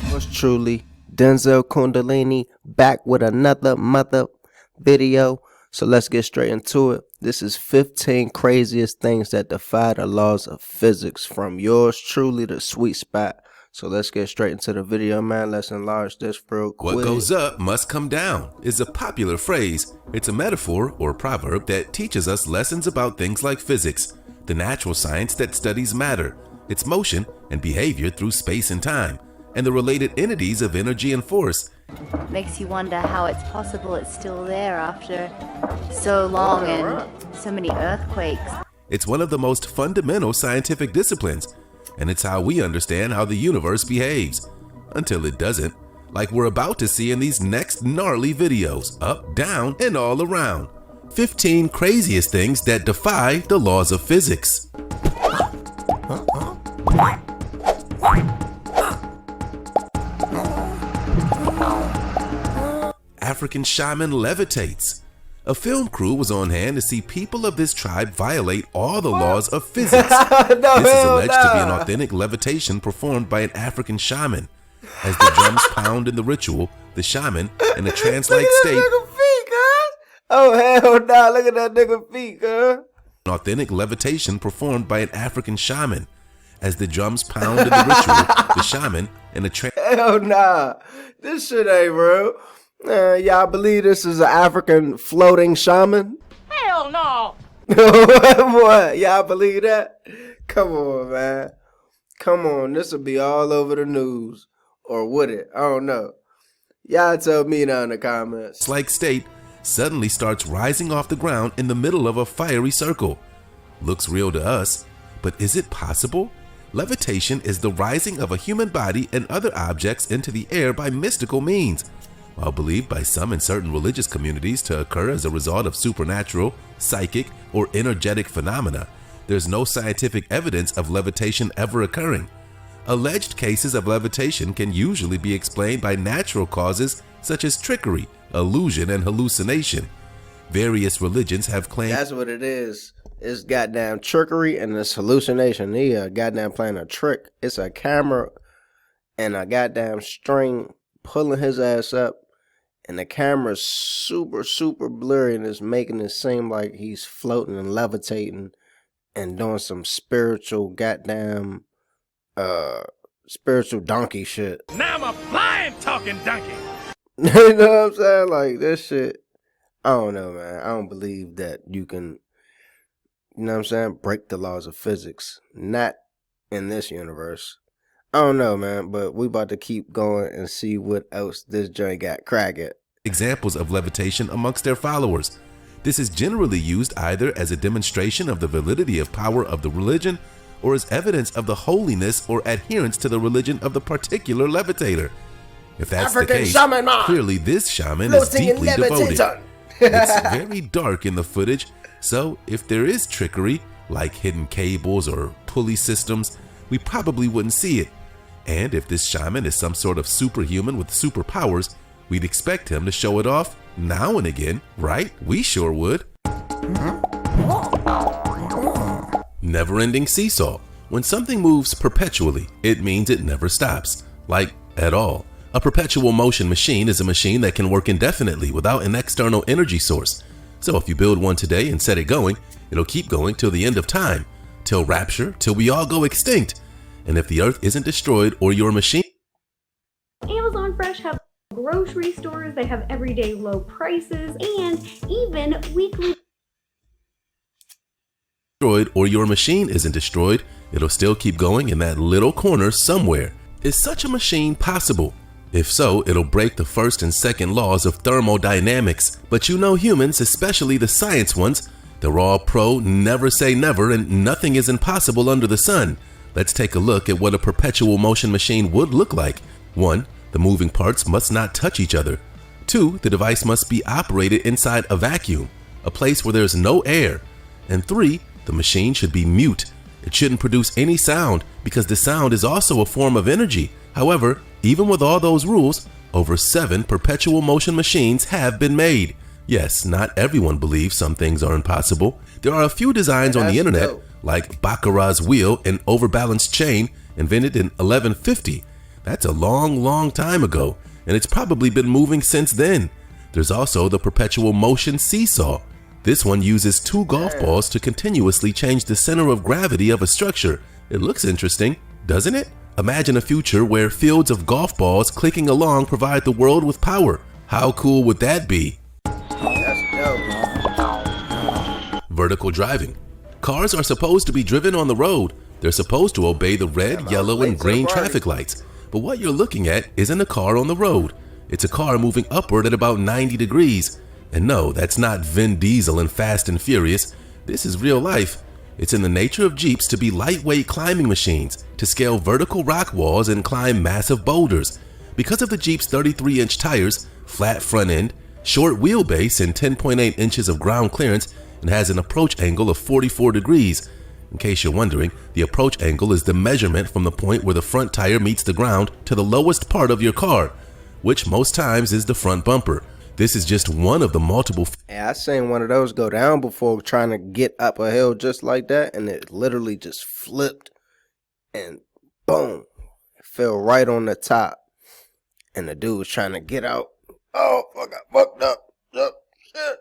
Yours truly, Denzel Kundalini, back with another mother video. So let's get straight into it. This is 15 craziest things that defy the laws of physics from yours truly, the sweet spot. So let's get straight into the video, man. Let's enlarge this real quick. What goes up must come down is a popular phrase. It's a metaphor or proverb that teaches us lessons about things like physics, the natural science that studies matter, its motion and behavior through space and time, and the related entities of energy and force. Makes you wonder how it's possible it's still there after so long and so many earthquakes. It's one of the most fundamental scientific disciplines, and it's how we understand how the universe behaves. Until it doesn't, like we're about to see in these next gnarly videos, up, down, and all around. 15 craziest things that defy the laws of physics. African shaman levitates. A film crew was on hand to see people of this tribe violate all the laws of physics. This is alleged to be an authentic levitation performed by an African shaman. As the drums pound in the ritual, the shaman, in a trance-like state, oh hell nah, look at that nigga feet, girl. An authentic levitation performed by an African shaman. As the drums pound in the ritual, the shaman, in a trance... Hell nah, this shit ain't real. Y'all believe this is an African floating shaman? Hell no! What? Y'all believe that? Come on, man. Come on, this will be all over the news. Or would it? I don't know. Y'all tell me down in the comments. Like state suddenly starts rising off the ground in the middle of a fiery circle. Looks real to us, but is it possible? Levitation is the rising of a human body and other objects into the air by mystical means. While believed by some in certain religious communities to occur as a result of supernatural, psychic, or energetic phenomena, there's no scientific evidence of levitation ever occurring. Alleged cases of levitation can usually be explained by natural causes such as trickery, illusion, and hallucination. Various religions have claimed that's what it is. It's goddamn trickery and it's hallucination. He goddamn playing a trick. It's a camera and a goddamn string pulling his ass up, and the camera's super blurry and it's making it seem like he's floating and levitating and doing some spiritual goddamn spiritual donkey shit. Now I'm a flying talking donkey. You know what I'm saying? Like this shit, I don't know, man. I don't believe that you can, you know what I'm saying, break the laws of physics. Not in this universe. I don't know, man, but we about to keep going and see what else this joint got cracking. Examples of levitation amongst their followers. This is generally used either as a demonstration of the validity of power of the religion or as evidence of the holiness or adherence to the religion of the particular levitator. If that's African the case, shaman, clearly this shaman is deeply devoted. It's very dark in the footage, so if there is trickery, like hidden cables or pulley systems, we probably wouldn't see it. And if this shaman is some sort of superhuman with superpowers, we'd expect him to show it off now and again, right? We sure would. Never-ending seesaw. When something moves perpetually, it means it never stops. Like, at all. A perpetual motion machine is a machine that can work indefinitely without an external energy source. So if you build one today and set it going, it'll keep going till the end of time, till rapture, till we all go extinct. And if the earth isn't destroyed or your machine... Amazon Fresh have grocery stores, they have everyday low prices, and even weekly... ...or your machine isn't destroyed, it'll still keep going in that little corner somewhere. Is such a machine possible? If so, it'll break the first and second laws of thermodynamics. But you know humans, especially the science ones, they're all pro, never say never, and nothing is impossible under the sun. Let's take a look at what a perpetual motion machine would look like. 1. The moving parts must not touch each other. 2. The device must be operated inside a vacuum, a place where there's no air. And 3. The machine should be mute. It shouldn't produce any sound because the sound is also a form of energy. However, even with all those rules, over 7 perpetual motion machines have been made. Yes, not everyone believes some things are impossible. There are a few designs on the internet like Baccarat's wheel and overbalanced chain invented in 1150. That's a long time ago, and it's probably been moving since then. There's also the perpetual motion seesaw. This one uses 2 golf balls to continuously change the center of gravity of a structure. It looks interesting, doesn't it? Imagine a future where fields of golf balls clicking along provide the world with power. How cool would that be? That's dope. Vertical driving. Cars are supposed to be driven on the road. They're supposed to obey the red, yellow, and green traffic lights. But what you're looking at isn't a car on the road. It's a car moving upward at about 90 degrees. And no, that's not Vin Diesel in Fast and Furious. This is real life. It's in the nature of Jeeps to be lightweight climbing machines, to scale vertical rock walls and climb massive boulders. Because of the Jeep's 33-inch tires, flat front end, short wheelbase, and 10.8 inches of ground clearance, and has an approach angle of 44 degrees. In case you're wondering, the approach angle is the measurement from the point where the front tire meets the ground to the lowest part of your car, which most times is the front bumper. This is just one of the multiple. Yeah, I seen one of those go down before trying to get up a hill just like that, and it literally just flipped and boom, it fell right on the top. And the dude was trying to get out. Oh, I got fucked up. Shit.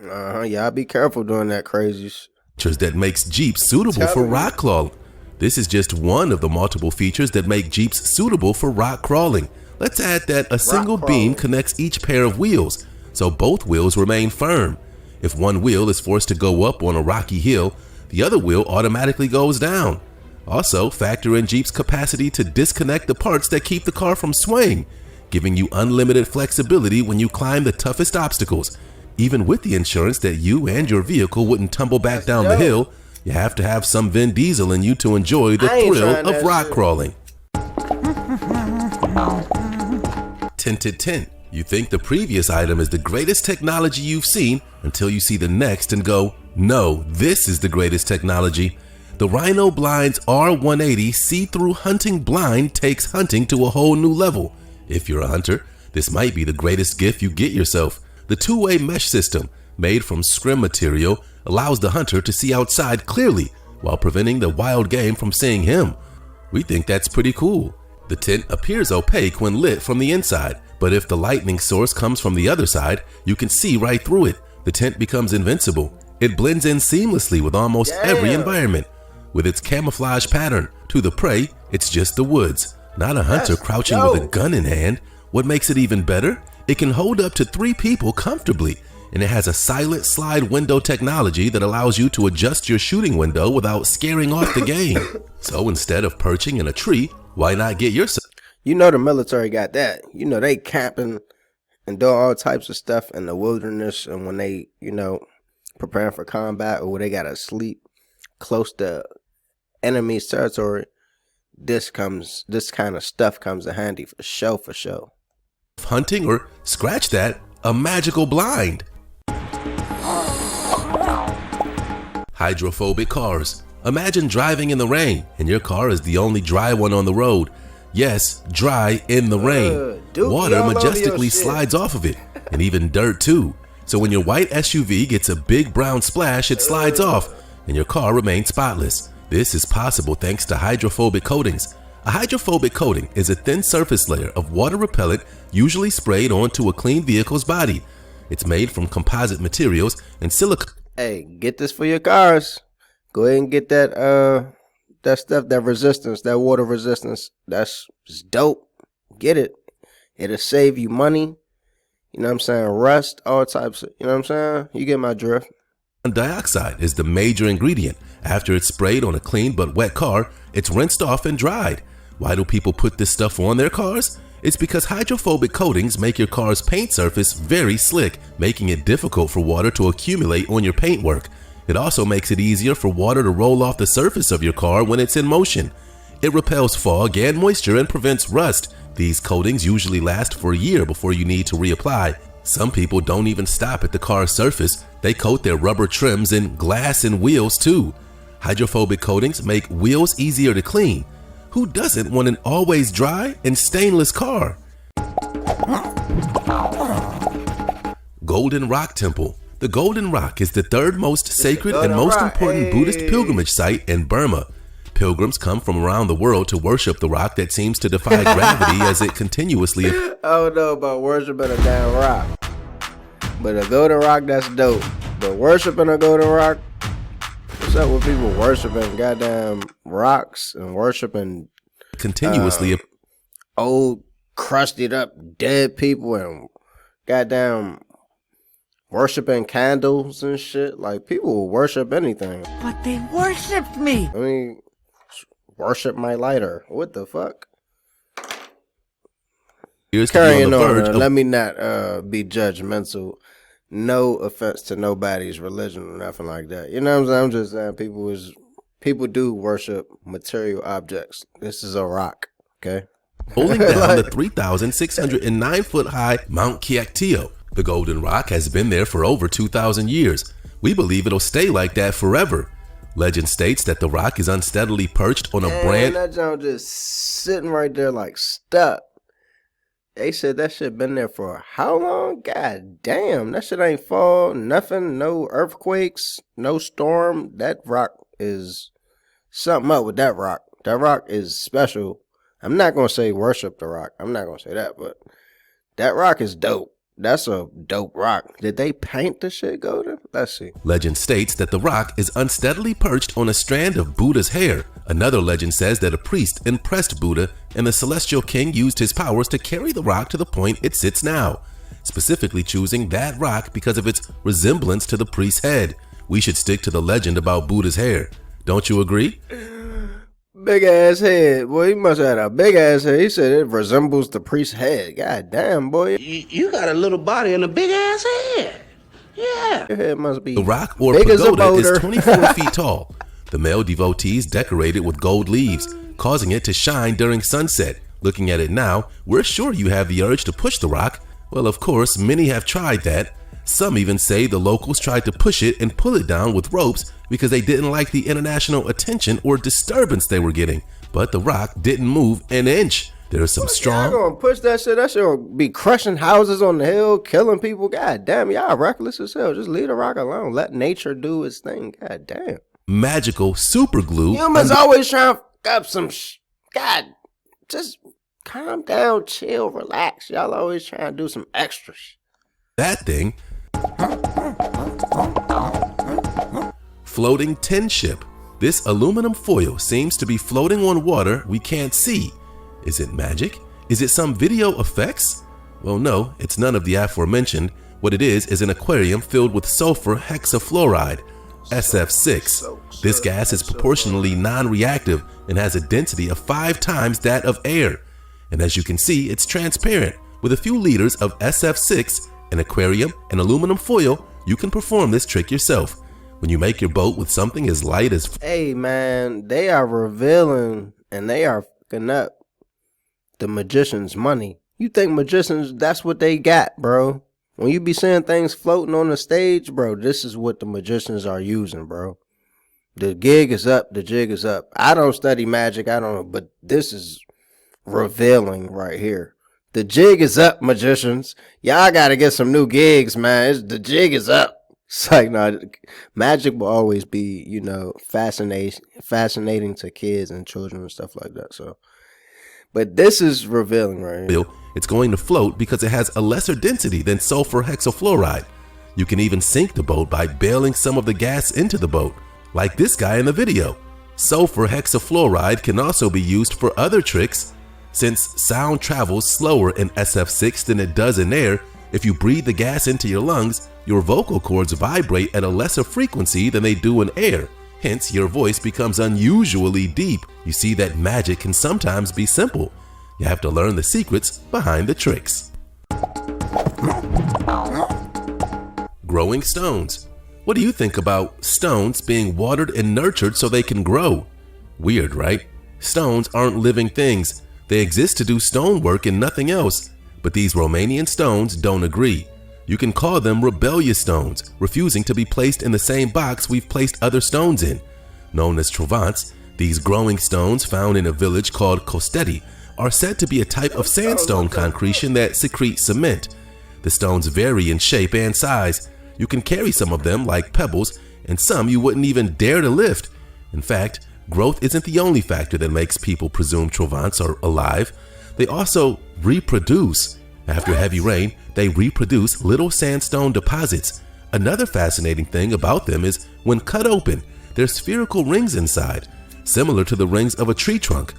Yeah, I'll be careful doing that, Crazies. That makes Jeeps suitable for rock crawling. This is just one of the multiple features that make Jeeps suitable for rock crawling. Let's add that a single beam connects each pair of wheels, so both wheels remain firm. If one wheel is forced to go up on a rocky hill, the other wheel automatically goes down. Also, factor in Jeep's capacity to disconnect the parts that keep the car from swaying, giving you unlimited flexibility when you climb the toughest obstacles. Even with the insurance that you and your vehicle wouldn't tumble back down the hill, you have to have some Vin Diesel in you to enjoy the thrill of rock crawling. Tinted tint. You think the previous item is the greatest technology you've seen until you see the next and go, no, this is the greatest technology. The Rhino Blind's R180 see-through hunting blind takes hunting to a whole new level. If you're a hunter, this might be the greatest gift you get yourself. The two-way mesh system, made from scrim material, allows the hunter to see outside clearly while preventing the wild game from seeing him. We think that's pretty cool. The tint appears opaque when lit from the inside, but if the lightning source comes from the other side, you can see right through it. The tint becomes invincible. It blends in seamlessly with almost every environment. With its camouflage pattern, to the prey, it's just the woods, not a hunter crouching with a gun in hand. What makes it even better? It can hold up to 3 people comfortably, and it has a silent slide window technology that allows you to adjust your shooting window without scaring off the game. So instead of perching in a tree, why not get yourself? You know the military got that. You know they camping and doing all types of stuff in the wilderness, and when they, preparing for combat or where they gotta sleep close to enemy's territory, this kind of stuff comes in handy for sure. Hunting, or scratch that, a magical blind. Hydrophobic cars. Imagine driving in the rain and your car is the only dry one on the road. Yes, dry in the rain. Water majestically slides off of it, and even dirt too. So when your white SUV gets a big brown splash, it slides off and your car remains spotless. This is possible thanks to hydrophobic coatings. A hydrophobic coating is a thin surface layer of water repellent usually sprayed onto a clean vehicle's body. It's made from composite materials and silicone. Hey, get this for your cars. Go ahead and get that stuff, that resistance, that water resistance. That's just dope. Get it. It'll save you money. You know what I'm saying? Rust, all types of, you know what I'm saying? You get my drift. Dioxide is the major ingredient. After it's sprayed on a clean but wet car, it's rinsed off and dried. Why do people put this stuff on their cars? It's because hydrophobic coatings make your car's paint surface very slick, making it difficult for water to accumulate on your paintwork. It also makes it easier for water to roll off the surface of your car when it's in motion. It repels fog and moisture and prevents rust. These coatings usually last for a year before you need to reapply. Some people don't even stop at the car's surface. They coat their rubber trims in glass and wheels too. Hydrophobic coatings make wheels easier to clean. Who doesn't want an always dry and stainless car? Golden Rock Temple. The Golden Rock is the third most sacred and most important Buddhist pilgrimage site in Burma. Pilgrims come from around the world to worship the rock that seems to defy gravity as it continuously... I don't know about worshiping a damn rock, but a golden rock, that's dope. But worshiping a golden rock, what's up with people worshiping goddamn rocks and worshiping continuously old, crusted up, dead people and goddamn worshiping candles and shit? Like, people will worship anything. But they worshipped me. I mean, worship my lighter. What the fuck? Carrying on. Let me not be judgmental. No offense to nobody's religion or nothing like that. You know what I'm saying? I'm just saying people do worship material objects. This is a rock, okay? Holding down the 3,609 foot high Mount Kyaktio. The Golden Rock has been there for over 2,000 years. We believe it'll stay like that forever. Legend states that the rock is unsteadily perched on a branch. That joint just sitting right there like stuck. They said that shit been there for how long? God damn, that shit ain't fall, nothing, no earthquakes, no storm. That rock is something up with that rock. That rock is special. I'm not going to say worship the rock. I'm not going to say that, but that rock is dope. That's a dope rock. Did they paint the shit golden? Let's see. Legend states that the rock is unsteadily perched on a strand of Buddha's hair. Another legend says that a priest impressed Buddha and the celestial king used his powers to carry the rock to the point it sits now, specifically choosing that rock because of its resemblance to the priest's head. We should stick to the legend about Buddha's hair. Don't you agree? Big ass head. Boy, he must have had a big ass head. He said it resembles the priest's head. God damn, boy. You got a little body and a big ass head. Yeah. Your head must be the rock or big pagoda is 24 feet tall. The male devotees decorate it with gold leaves, causing it to shine during sunset. Looking at it now, we're sure you have the urge to push the rock. Well, of course, many have tried that. Some even say the locals tried to push it and pull it down with ropes because they didn't like the international attention or disturbance they were getting. But the rock didn't move an inch. There's some strong... Y'all gonna push that shit? That shit gonna be crushing houses on the hill, killing people. God damn, y'all reckless as hell. Just leave the rock alone. Let nature do its thing. God damn. Magical super glue. Humans always trying to fuck up some God, just calm down, chill, relax. Y'all always trying to do some extras. That thing. Floating tin ship. This aluminum foil seems to be floating on water we can't see. Is it magic? Is it some video effects? Well, no, it's none of the aforementioned. What it is an aquarium filled with sulfur hexafluoride, SF6. This gas is proportionally non-reactive and has a density of 5 times that of air. And as you can see, it's transparent. With a few liters of SF6, an aquarium, and aluminum foil, you can perform this trick yourself. When you make your boat with something as light as... Hey man, they are revealing and they are fucking up the magician's money. You think magicians, that's what they got, bro? When you be seeing things floating on the stage, bro, this is what the magicians are using, bro. The gig is up, the jig is up. I don't study magic, I don't know, but this is revealing right here. The jig is up, magicians. Y'all gotta get some new gigs, man. The jig is up. It's like, no, magic will always be, you know, fascinating to kids and children and stuff like that. So, but this is revealing right here. It's going to float because it has a lesser density than sulfur hexafluoride. You can even sink the boat by bailing some of the gas into the boat, like this guy in the video. Sulfur hexafluoride can also be used for other tricks. Since sound travels slower in SF6 than it does in air, if you breathe the gas into your lungs, your vocal cords vibrate at a lesser frequency than they do in air. Hence, your voice becomes unusually deep. You see that magic can sometimes be simple. You have to learn the secrets behind the tricks. Growing stones. What do you think about stones being watered and nurtured so they can grow? Weird, right? Stones aren't living things. They exist to do stonework and nothing else. But these Romanian stones don't agree. You can call them rebellious stones, refusing to be placed in the same box we've placed other stones in. Known as trovants, these growing stones found in a village called Costeti are said to be a type of sandstone concretion that secretes cement. The stones vary in shape and size. You can carry some of them like pebbles, and some you wouldn't even dare to lift. In fact, growth isn't the only factor that makes people presume Trovants are alive. They also reproduce. After heavy rain, they reproduce little sandstone deposits. Another fascinating thing about them is when cut open, there's spherical rings inside, similar to the rings of a tree trunk.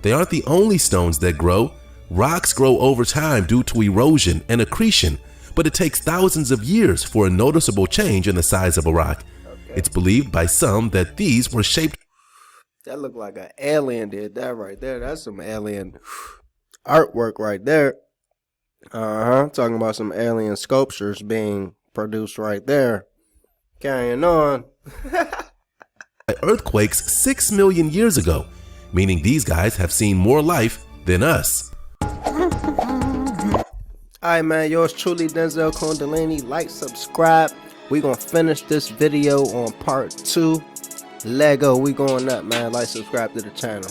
They aren't the only stones that grow. Rocks grow over time due to erosion and accretion, but it takes thousands of years for a noticeable change in the size of a rock. It's believed by some that these were shaped. That looked like an alien did that right there. That's some alien artwork right there. Talking about some alien sculptures being produced right there. Carrying on. By earthquakes 6 million years ago, meaning these guys have seen more life than us. Alright, man, yours truly, Denzel Kundalini. Like, subscribe. We gonna finish this video on part 2. Lego, we going up, man. Like, subscribe to the channel.